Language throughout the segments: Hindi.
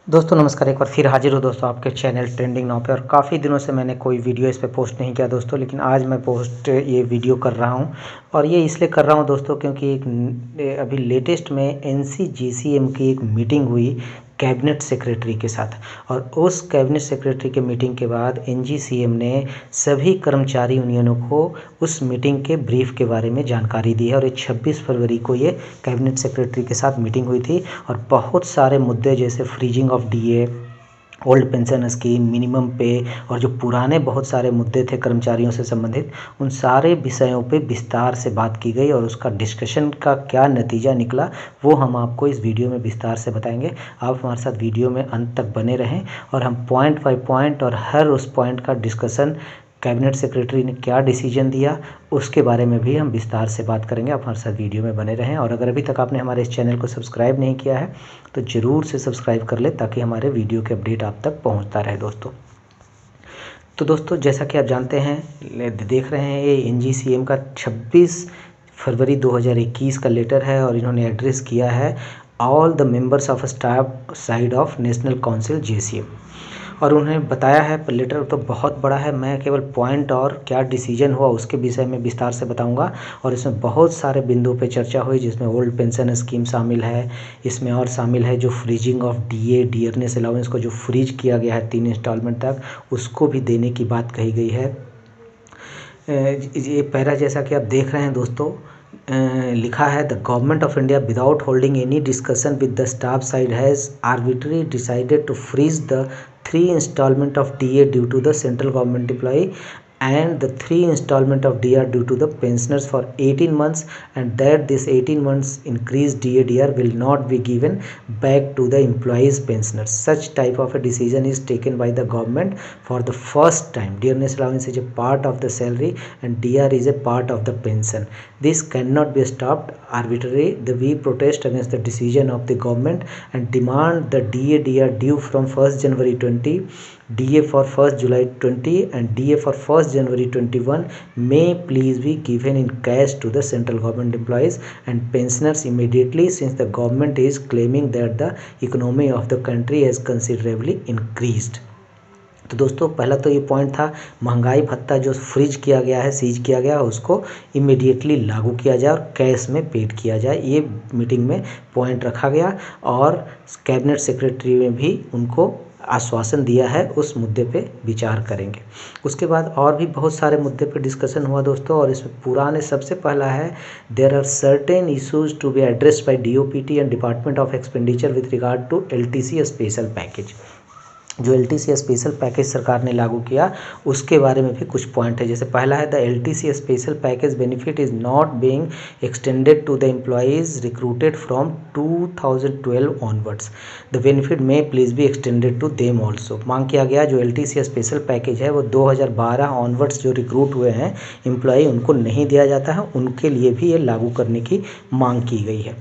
दोस्तों नमस्कार, एक बार फिर हाजिर हूँ दोस्तों आपके चैनल ट्रेंडिंग नाउ पे। और काफ़ी दिनों से मैंने कोई वीडियो इस पे पोस्ट नहीं किया दोस्तों, लेकिन आज मैं ये वीडियो कर रहा हूँ। और ये इसलिए कर रहा हूँ दोस्तों क्योंकि अभी लेटेस्ट में एनसीजीसीएम की एक मीटिंग हुई कैबिनेट सेक्रेटरी के साथ। और उस कैबिनेट सेक्रेटरी के मीटिंग के बाद एनजीसीएम ने सभी कर्मचारी यूनियनों को उस मीटिंग के ब्रीफ के बारे में जानकारी दी है। और ये 26 फरवरी को ये कैबिनेट सेक्रेटरी के साथ मीटिंग हुई थी। और बहुत सारे मुद्दे जैसे freezing of DA, old pension scheme, minimum पे और जो पुराने बहुत सारे मुद्दे थे कर्मचारियों से संबंधित, उन सारे विषयों पे विस्तार से बात की गई। और उसका डिस्कशन का क्या नतीजा निकला वो हम आपको इस वीडियो में विस्तार से बताएंगे। आप हमारे साथ वीडियो में अंत तक बने रहें और हम पॉइंट बाय पॉइंट और हर उस पॉइंट का डिस्कशन, कैबिनेट सेक्रेटरी ने क्या डिसीजन दिया उसके बारे में भी हम विस्तार से बात करेंगे। आप हमारे साथ वीडियो में बने रहें। और अगर अभी तक आपने हमारे इस चैनल को सब्सक्राइब नहीं किया है तो ज़रूर से सब्सक्राइब कर ले ताकि हमारे वीडियो के अपडेट आप तक पहुंचता रहे दोस्तों। तो दोस्तों जैसा कि आप जानते हैं, देख रहे हैं, ये एनजीसीएम का 26 फरवरी 2021 का लेटर है। और इन्होंने एड्रेस किया है all the members of staff side of national council JCM. और उन्होंने बताया है, लेटर तो बहुत बड़ा है, मैं केवल पॉइंट और क्या डिसीजन हुआ उसके विषय में विस्तार से बताऊंगा। और इसमें बहुत सारे बिंदुओं पे चर्चा हुई, जिसमें ओल्ड पेंशन स्कीम शामिल है, इसमें और शामिल है जो freezing of DA, dearness allowance को जो फ्रीज किया गया है 3 इंस्टॉलमेंट तक, उसको भी देने की बात कही गई है। ये पैरा जैसा कि आप देख रहे हैं दोस्तों, लिखा है the government of India without holding any discussion with the staff side has arbitrary decided to freeze the 3 installment of DA due to the central government employee and the 3 installment of DR due to the pensioners for 18 months, and that this 18 months increased DA/DR will not be given back to the employees pensioners. Such type of a decision is taken by the government for the first time. Dearness allowance is a part of the salary and DR is a part of the pension. This cannot be stopped arbitrarily. We protest against the decision of the government and demand the DA/DR due from 1st January 20, DA for 1st July 20 and DA for 1st January 21 may please be given in cash to the central government employees and pensioners immediately, since the government is claiming that the economy of the country has considerably increased. तो दोस्तों पहला तो ये पॉइंट था, महंगाई भत्ता जो फ्रीज किया गया है, सीज किया गया है, उसको इमीडिएटली लागू किया जाए और कैश में पेड किया जाए। ये मीटिंग में पॉइंट रखा गया और कैबिनेट सेक्रेटरी ने भी उनको आश्वासन दिया है उस मुद्दे पे विचार करेंगे। उसके बाद और भी बहुत सारे मुद्दे पे डिस्कशन हुआ दोस्तों। और इसमें पुराने सबसे पहला है, there are certain issues to be addressed by DOPT and department of expenditure with regard to LTC special package. जो एलटीसी स्पेशल पैकेज सरकार ने लागू किया उसके बारे में भी कुछ पॉइंट है। जैसे पहला है, the LTC special package benefit is not being extended to the employees recruited from 2012 onwards. The benefit में please be extended to them also. मांग किया गया जो एलटीसी स्पेशल पैकेज है वो 2012 ऑनवर्ड्स जो रिक्रूट हुए हैं एम्प्लॉय, उनको नहीं दिया जाता है, उनके लिए भी ये लागू करने की मांग की गई है।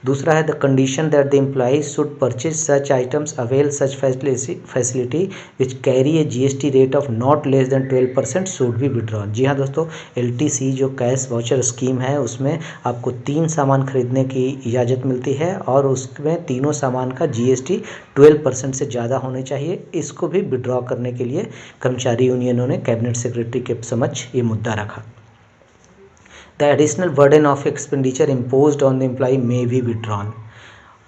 दूसरा है, the condition that the employee should purchase such items avail such facility which carry a GST rate of not less than 12% should be withdrawn. जी हाँ दोस्तों, एलटीसी जो कैश वाउचर स्कीम है उसमें आपको 3 सामान खरीदने की इजाज़त मिलती है और उसमें तीनों सामान का जीएसटी 12% से ज़्यादा होने चाहिए। इसको भी विड्रॉ करने के लिए कर्मचारी यूनियनों ने कैबिनेट सेक्रेटरी के समक्ष ये मुद्दा रखा। The additional burden of expenditure imposed on the employee may be withdrawn.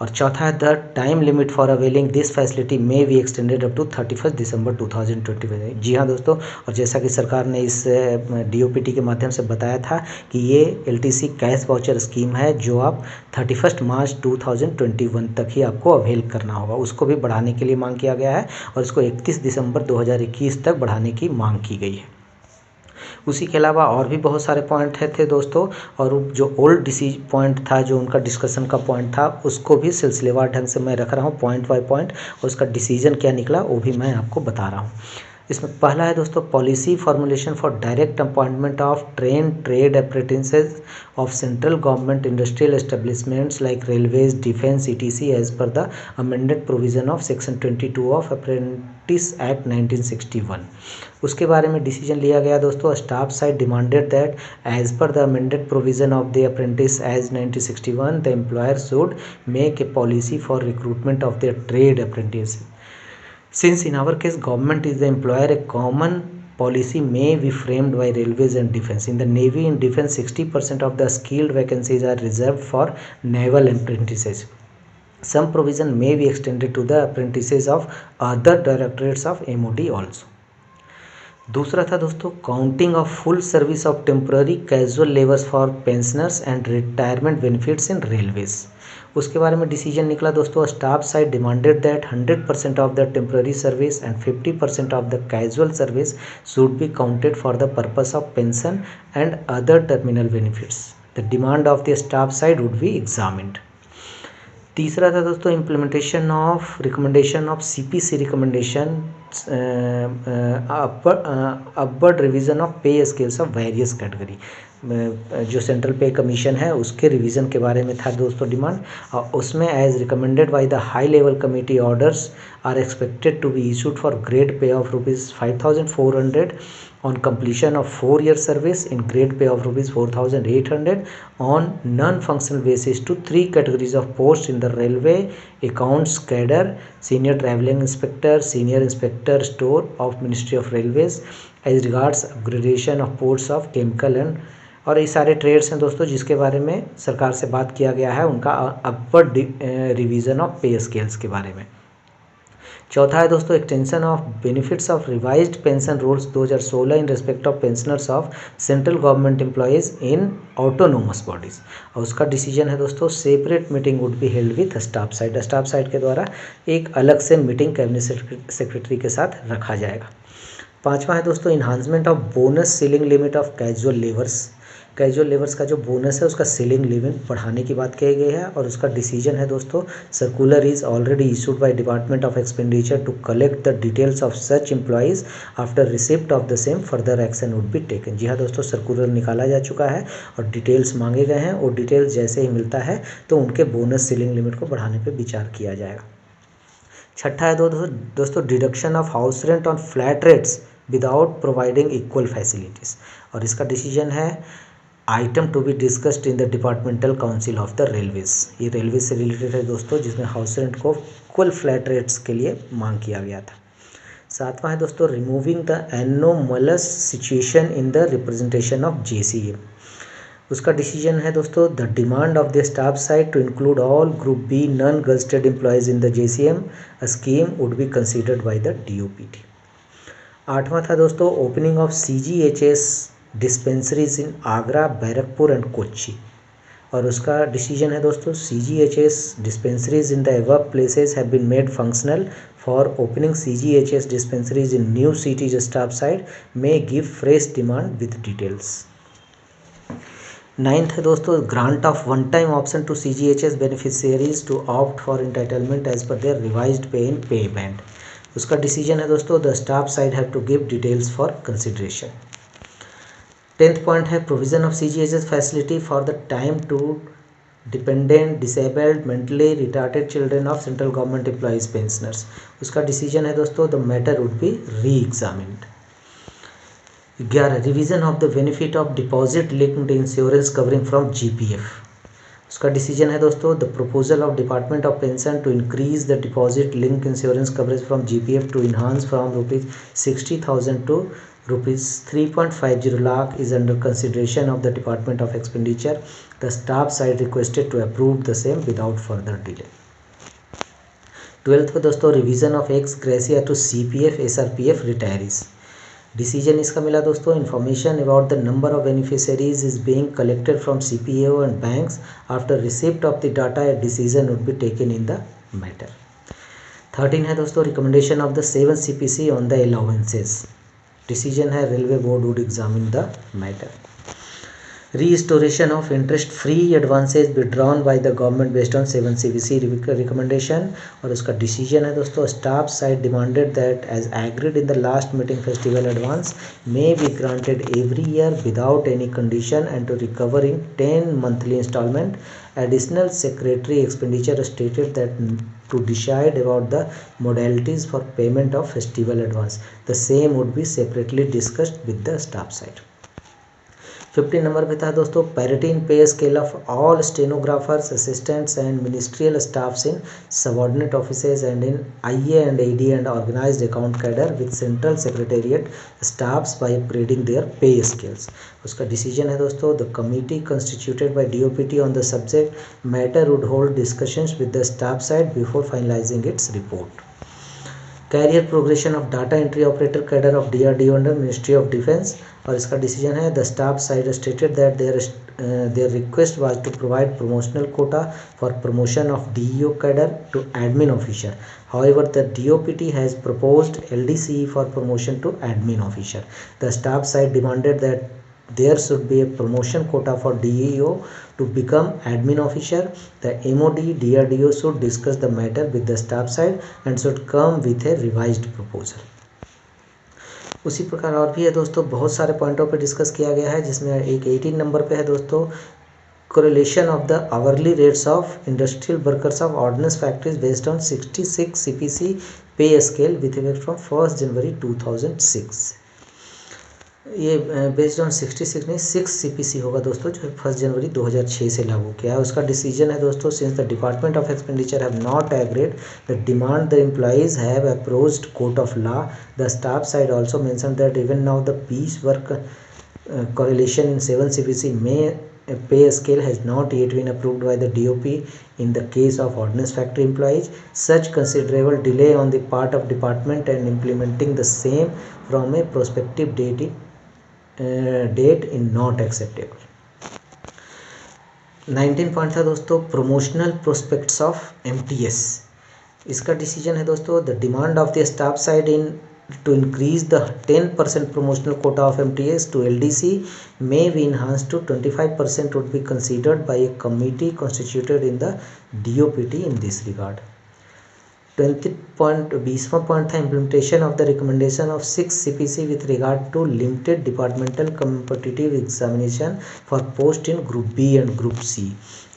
और चौथा है, the time limit for availing this facility may be extended up to 31 December 2025। जी हाँ दोस्तों, और जैसा कि सरकार ने इस डीओपीटी के माध्यम से बताया था कि ये एलटीसी कैश वाउचर स्कीम है जो आप 31 मार्च 2021 तक ही आपको अवेल करना होगा, उसको भी बढ़ाने के लिए मांग किया गया है और इसको 31 दिसंबर 2021 तक बढ़ाने की मांग की गई है। उसी के अलावा और भी बहुत सारे पॉइंट थे दोस्तों। और जो ओल्ड पॉइंट था, जो उनका डिस्कशन का पॉइंट था, उसको भी सिलसिलेवार ढंग से मैं रख रहा हूँ पॉइंट बाय पॉइंट, और उसका डिसीजन क्या निकला वो भी मैं आपको बता रहा हूँ। इसमें पहला है दोस्तों policy formulation for direct appointment of train trade apprentices of central government industrial establishments like railways defence ETC as per the amended provision of section 22 of apprentice act 1961। उसके बारे में डिसीजन लिया गया दोस्तों। Staff side demanded that as per the amended provision of the apprentice as 1961 the employer should make a policy for recruitment of the trade apprentice. Since in our case government is the employer, a common policy may be framed by railways and defense. In the navy and defense 60% of the skilled vacancies are reserved for naval apprentices. Some provision may be extended to the apprentices of other directorates of MOD also. दूसरा था दोस्तों counting of full service of temporary casual labours for pensioners and retirement benefits in railways. उसके बारे में डिसीजन निकला दोस्तों। Staff side demanded that 100% of the temporary service and 50% of the casual service should be counted for the purpose of pension and other terminal benefits. The demand of the staff side would be examined. तीसरा था दोस्तों implementation of recommendation of CPC recommendation upward revision of पे स्केल्स ऑफ वेरियस कैटेगरी। जो सेंट्रल पे कमीशन है उसके रिवीजन के बारे में था दोस्तों डिमांड। उसमें as recommended by the high level committee orders are expected to be issued for grade pay of ₹5,400 on completion of 4-year service, in grade pay of ₹4,800 on non-functional basis to 3 categories of posts in the railway accounts cadre, senior travelling inspector, senior inspector store of Ministry of Railways as regards upgradation of posts of chemical and और ये सारे ट्रेड्स हैं दोस्तों जिसके बारे में सरकार से बात किया गया है उनका अपवर्ड रिवीजन ऑफ पे स्केल्स के बारे में। चौथा है दोस्तों extension of benefits of revised pension rules 2016 in respect of pensioners of central government employees in autonomous bodies. और उसका डिसीजन है दोस्तों separate meeting would be held with staff side. Staff side के द्वारा एक अलग से मीटिंग कैबिनेट सेक्रेटरी के साथ रखा जाएगा। पाँचवा है दोस्तों enhancement of bonus ceiling limit of casual labours. Casual labours का जो बोनस है उसका सीलिंग लिमिट बढ़ाने की बात कही गई है और उसका डिसीजन है दोस्तों circular is already issued by department of expenditure to collect the details of such employees after receipt of the same further action would be taken. जी हाँ दोस्तों दोस्तों निकाला जा चुका है और डिटेल्स मांगे गए हैं और डिटेल्स जैसे ही मिलता है तो उनके बोनस सीलिंग लिमिट को बढ़ाने पर विचार किया जाएगा। छठा है दोस्तों deduction of house rent on flat rates without providing equal facilities. और इसका डिसीजन है item to be discussed in the departmental council of the railways. ये रेलवे से रिलेटेड है दोस्तों जिसमें हाउस रेंट को इक्वल फ्लैट रेट्स के लिए मांग किया गया था। सातवां है दोस्तों removing the anomalous situation in the representation of JCM। उसका डिसीजन है दोस्तों the demand of the staff side to include all group B non gazetted employees in the JCM scheme would be considered by the DOPT। आठवां था दोस्तों opening of CGHS dispensaries in Agra, Barrackpore and Kochi. और उसका डिसीजन है दोस्तों CGHS dispensaries in the above places have been made functional for opening CGHS dispensaries in new cities staff side may give fresh demand with details. Ninth है दोस्तों grant of one time option to CGHS beneficiaries to opt for entitlement as per their revised pay in pay band. उसका डिसीजन है दोस्तों the staff side have to give details for consideration. 10th point है provision of CGHS facility for the time to dependent disabled mentally retarded children of central government employees pensioners. उसका डिसीजन है दोस्तों the matter would be reexamined. 11 revision of the benefit of deposit linked insurance covering from GPF। उसका डिसीजन है दोस्तों the proposal of department of pension to increase the deposit link insurance coverage from GPF to enhance from ₹60,000 to ₹3.50 lakh is under consideration of the Department of Expenditure. The staff side requested to approve the same without further delay. 12th दोस्तों revision of ex gratia to CPF SRPF रिटायरीज। डिसीजन इसका मिला दोस्तों information about the number of beneficiaries is being collected from CPAO and banks after receipt of the data a decision would be taken in the matter. 13 है दोस्तों recommendation of the 7 CPC on the allowances. Decision है railway board would examine the matter. Restoration of interest-free advances withdrawn by the government based on 7 CBC recommendation। और उसका डिसीजन है दोस्तों, staff side demanded that as agreed in the last meeting festival advance may be granted every year without any condition and to recover in 10 monthly installment। Additional secretary expenditure stated that to decide about the modalities for payment of festival advance, the same would be separately discussed with the staff side। 15 number पे था दोस्तों, parity in pay scale of all stenographers assistants and ministerial staffs in subordinate offices and in IA and AD and organised account cadre with central secretariat staffs by upgrading their pay scales. उसका डिसीजन है दोस्तों, the committee constituted by DoPT on the subject matter would hold discussions with the staff side before finalising its report. Career progression of data entry operator cadre of DRDO under ministry of defence. और इसका डिसीजन है, the staff side stated that their request was to provide promotional quota for promotion of DEO cadre to admin officer. However, the DOPT has proposed LDCE for promotion to admin officer. The staff side demanded that there should be a promotion quota for DEO to become admin officer. The MOD DRDO should discuss the matter with the staff side and should come with a revised proposal। उसी प्रकार और भी है दोस्तों, बहुत सारे पॉइंटों पे डिस्कस किया गया है, जिसमें एक 18 नंबर पे है दोस्तों, correlation of the hourly rates of industrial workers of ordnance factories based on 66 CPC pay scale with effect from 1st January 2006। ये बेस्ड ऑन 66 नहीं 6 CPC होगा दोस्तों, जो 1 जनवरी 2006 से लागू किया है। उसका डिसीजन है दोस्तों, since the department of expenditure have not agreed the demand the employees have approached court of law. The staff side also mention that even now the piece work correlation in 7 CPC pay scale has not yet been approved by the DOP in the case of ordnance factory employees. Such considerable delay on the part of department and implementing the same from a prospective date in not acceptable। 19 point था दोस्तों, प्रमोशनल प्रोस्पेक्ट्स ऑफ MTS। इसका डिसीजन है दोस्तों, the demand of the staff side in to increase the 10% promotional quota of MTS to LDC may be enhanced to 25% would be considered by a committee constituted in the DOPT in this regard। 20वां पॉइंट था, implementation of the recommendation of 6 CPC with regard to limited departmental competitive examination for post in group B and group C.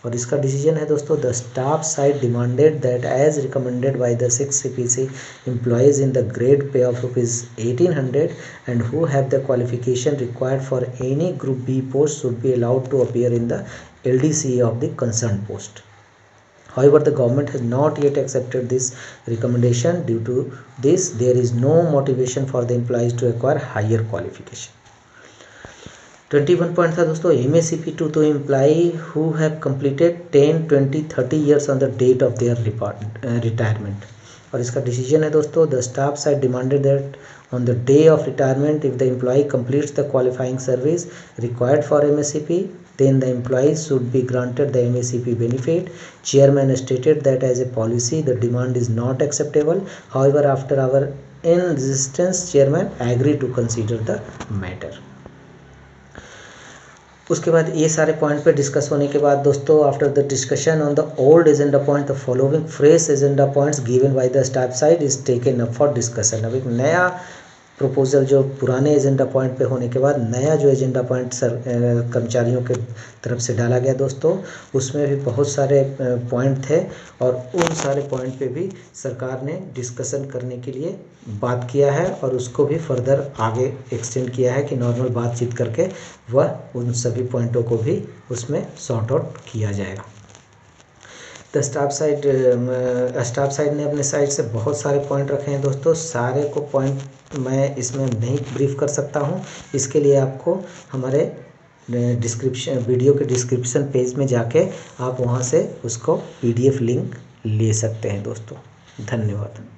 और इसका डिसीजन है दोस्तों, the staff side demanded that as recommended by the 6 CPC employees in the grade pay of ₹1800 and who have the qualification required for any group B post should be allowed to appear in the LDCE of the concerned post। However, the government has not yet accepted this recommendation. Due to this, there is no motivation for the employees to acquire higher qualification। 21 point था दोस्तों, MACP to the employee who have completed 10, 20, 30 years on the date of their retirement। और इसका डिसीजन है दोस्तों, the staff side demanded that on the day of retirement if the employee completes the qualifying service required for MACP, then the employees should be granted the MACP benefit। Chairman stated that as a policy the demand is not acceptable. However, after our insistence, chairman agreed to consider the matter। उसके बाद ये सारे पॉइंट पे डिस्कस होने के बाद दोस्तों, after the discussion on the old agenda point the following fresh agenda points given by the staff side is taken up for discussion. अब एक नया प्रपोजल जो पुराने एजेंडा पॉइंट पे होने के बाद नया जो एजेंडा पॉइंट कर्मचारियों के तरफ से डाला गया दोस्तों, उसमें भी बहुत सारे पॉइंट थे और उन सारे पॉइंट पे भी सरकार ने डिस्कशन करने के लिए बात किया है और उसको भी फर्दर आगे एक्सटेंड किया है कि नॉर्मल बातचीत करके वह उन सभी पॉइंटों को भी उसमें सॉर्ट आउट किया जाएगा। द स्टाफ साइड ने अपने साइड से बहुत सारे पॉइंट रखे हैं दोस्तों, सारे को पॉइंट मैं इसमें नहीं ब्रीफ कर सकता हूं। इसके लिए आपको हमारे वीडियो के डिस्क्रिप्शन पेज में जाके आप वहां से उसको PDF लिंक ले सकते हैं दोस्तों। धन्यवाद।